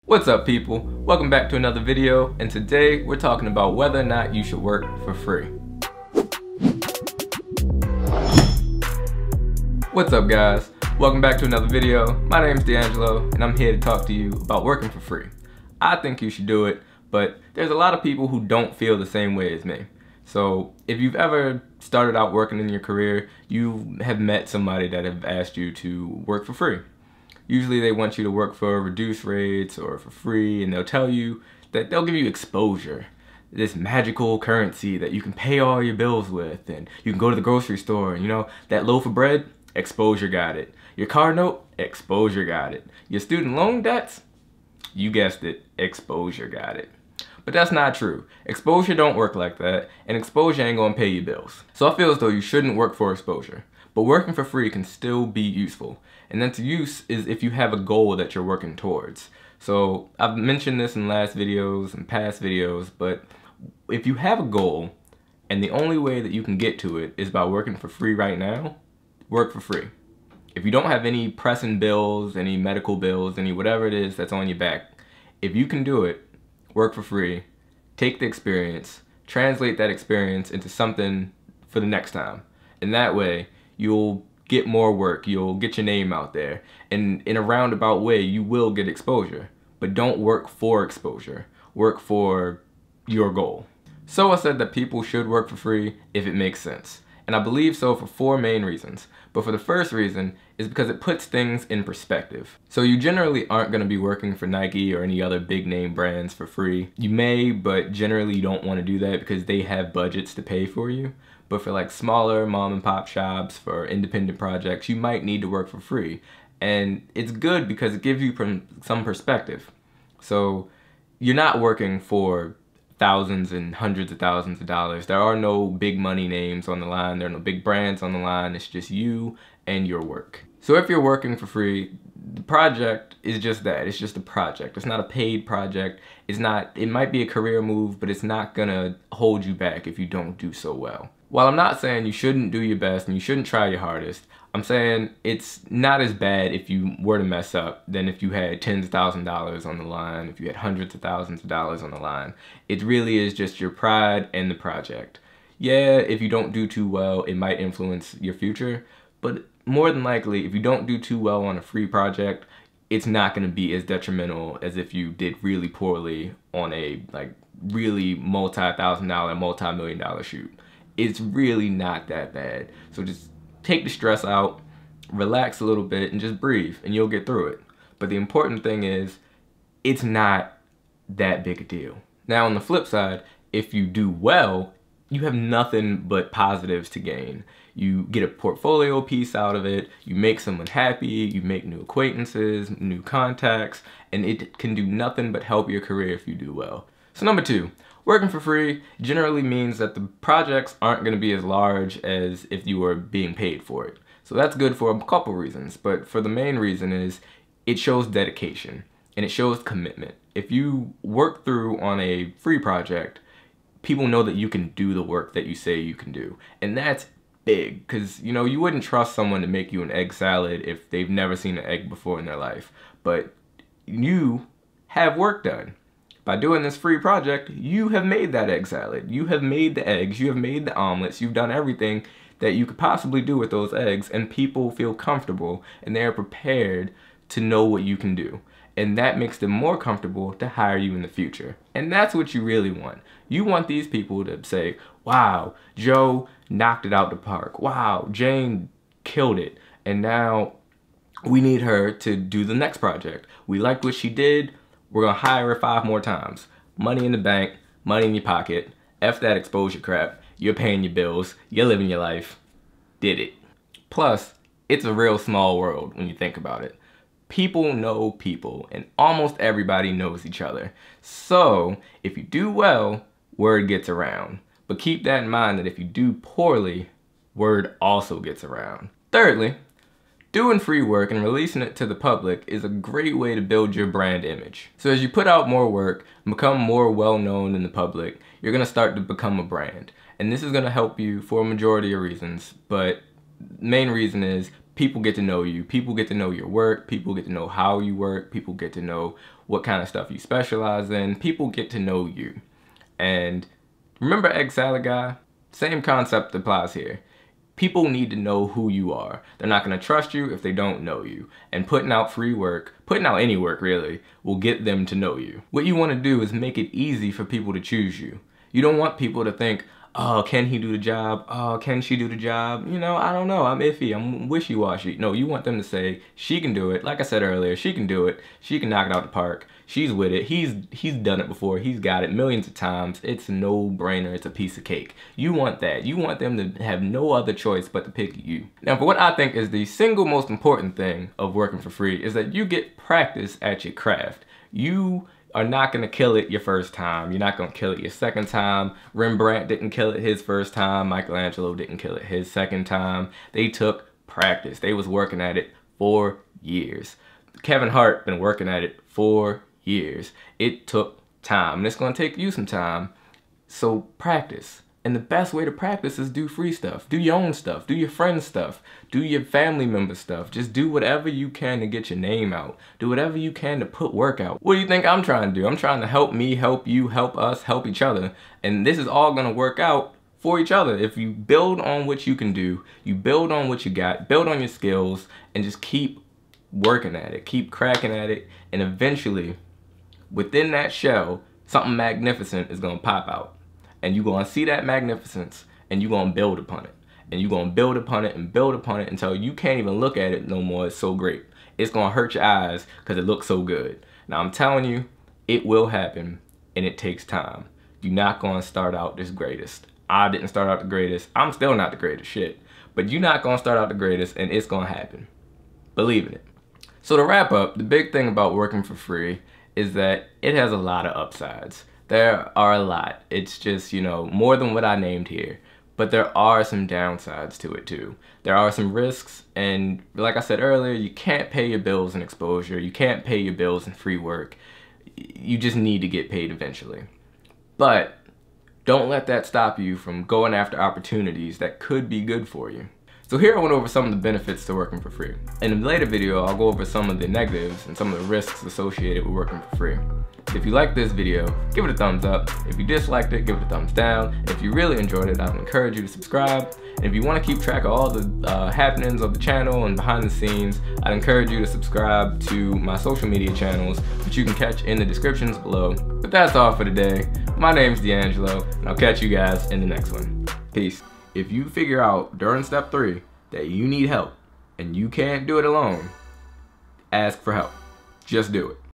What's up, people? Welcome back to another video, and today we're talking about whether or not you should work for free. What's up, guys? Welcome back to another video. My name's DeAngelo, and I'm here to talk to you about working for free. I think you should do it, but there's a lot of people who don't feel the same way as me. So if you've ever started out working in your career, you have met somebody that have asked you to work for free. Usually they want you to work for reduced rates or for free, and they'll tell you that they'll give you exposure, this magical currency that you can pay all your bills with, and you can go to the grocery store and, you know, that loaf of bread, exposure got it. Your car note, exposure got it. Your student loan debts, you guessed it, exposure got it. But that's not true. Exposure don't work like that, and exposure ain't gonna pay your bills. So I feel as though you shouldn't work for exposure, but working for free can still be useful. And that's use is if you have a goal that you're working towards. So I've mentioned this in last videos and past videos, but if you have a goal and the only way that you can get to it is by working for free right now, work for free. If you don't have any pressing bills, any medical bills, any whatever it is that's on your back, if you can do it, work for free, take the experience, translate that experience into something for the next time. And that way, you'll get more work, you'll get your name out there, and in a roundabout way, you will get exposure. But don't work for exposure, work for your goal. So I said that people should work for free if it makes sense. And I believe so for 4 main reasons. But for the first reason is because it puts things in perspective. So you generally aren't going to be working for Nike or any other big name brands for free. You may, but generally you don't want to do that because they have budgets to pay for you. But for like smaller mom and pop shops, for independent projects, you might need to work for free. And it's good because it gives you some perspective. So you're not working for thousands and hundreds of thousands of dollars. There are no big money names on the line. There are no big brands on the line. It's just you and your work. So if you're working for free, the project is just that. It's just a project. It's not a paid project. It's not, it might be a career move, but it's not gonna hold you back if you don't do so well. While I'm not saying you shouldn't do your best and you shouldn't try your hardest, I'm saying it's not as bad if you were to mess up than if you had tens of thousands of dollars on the line, if you had hundreds of thousands of dollars on the line. It really is just your pride and the project. Yeah, if you don't do too well, it might influence your future, but more than likely, if you don't do too well on a free project, it's not going to be as detrimental as if you did really poorly on a really multi-thousand-dollar, multi-million-dollar shoot. It's really not that bad. So just take the stress out, relax a little bit, and just breathe, and you'll get through it. But the important thing is, it's not that big a deal. Now, on the flip side, if you do well, you have nothing but positives to gain. You get a portfolio piece out of it, you make someone happy, you make new acquaintances, new contacts, and it can do nothing but help your career if you do well. So number 2, working for free generally means that the projects aren't going to be as large as if you were being paid for it. So that's good for a couple reasons, but for the main reason is it shows dedication and it shows commitment. If you work through on a free project, people know that you can do the work that you say you can do. And that's big, because you know, you wouldn't trust someone to make you an egg salad if they've never seen an egg before in their life. But you have work done. By doing this free project, you have made that egg salad. You have made the eggs, you have made the omelets, you've done everything that you could possibly do with those eggs, and people feel comfortable and they're prepared to know what you can do. And that makes them more comfortable to hire you in the future. And that's what you really want. You want these people to say, wow, Joe knocked it out the park. Wow, Jane killed it. And now we need her to do the next project. We liked what she did. We're gonna hire her 5 more times. Money in the bank, money in your pocket. F that exposure crap. You're paying your bills. You're living your life. Did it. Plus, it's a real small world when you think about it. People know people, and almost everybody knows each other. So, if you do well, word gets around. But keep that in mind that if you do poorly, word also gets around. Thirdly, doing free work and releasing it to the public is a great way to build your brand image. So as you put out more work and become more well-known in the public, you're gonna start to become a brand. And this is gonna help you for a majority of reasons, but the main reason is people get to know you, people get to know your work, people get to know how you work, people get to know what kind of stuff you specialize in, people get to know you. And remember egg salad guy? Same concept applies here. People need to know who you are. They're not gonna trust you if they don't know you. And putting out free work, putting out any work really, will get them to know you. What you wanna do is make it easy for people to choose you. You don't want people to think, oh, can he do the job? Oh, can she do the job? You know, I don't know, I'm iffy, I'm wishy-washy. No, you want them to say, she can do it. Like I said earlier, she can do it. She can knock it out the park. She's with it. He's done it before. He's got it millions of times. It's a no-brainer. It's a piece of cake. You want that. You want them to have no other choice but to pick you. Now, for what I think is the single most important thing of working for free is that you get practice at your craft. You are not gonna kill it your first time. You're not gonna kill it your second time. Rembrandt didn't kill it his first time. Michelangelo didn't kill it his second time. They took practice. They was working at it for years. Kevin Hart been working at it for years. It took time, and it's gonna take you some time. So practice. And the best way to practice is do free stuff. Do your own stuff. Do your friends' stuff. Do your family member stuff. Just do whatever you can to get your name out. Do whatever you can to put work out. What do you think I'm trying to do? I'm trying to help me, help you, help us, help each other. And this is all gonna work out for each other. If you build on what you can do, you build on what you got, build on your skills, and just keep working at it, keep cracking at it, and eventually, within that shell, something magnificent is gonna pop out. And you're gonna see that magnificence, and you're gonna build upon it. And you're gonna build upon it and build upon it until you can't even look at it no more. It's so great. It's gonna hurt your eyes because it looks so good. Now I'm telling you, it will happen, and it takes time. You're not gonna start out this greatest. I didn't start out the greatest. I'm still not the greatest shit. But you're not gonna start out the greatest, and it's gonna happen. Believe in it. So to wrap up, the big thing about working for free is that it has a lot of upsides. There are a lot. It's just, you know, more than what I named here. But there are some downsides to it too. There are some risks, and like I said earlier, you can't pay your bills in exposure. You can't pay your bills in free work. You just need to get paid eventually. But don't let that stop you from going after opportunities that could be good for you. So here I went over some of the benefits to working for free. In a later video, I'll go over some of the negatives and some of the risks associated with working for free. If you liked this video, give it a thumbs up. If you disliked it, give it a thumbs down. If you really enjoyed it, I would encourage you to subscribe. And if you want to keep track of all the happenings of the channel and behind the scenes, I'd encourage you to subscribe to my social media channels, which you can catch in the descriptions below. But that's all for today. My name's DeAngelo, and I'll catch you guys in the next one. Peace. If you figure out during step 3 that you need help and you can't do it alone, ask for help. Just do it.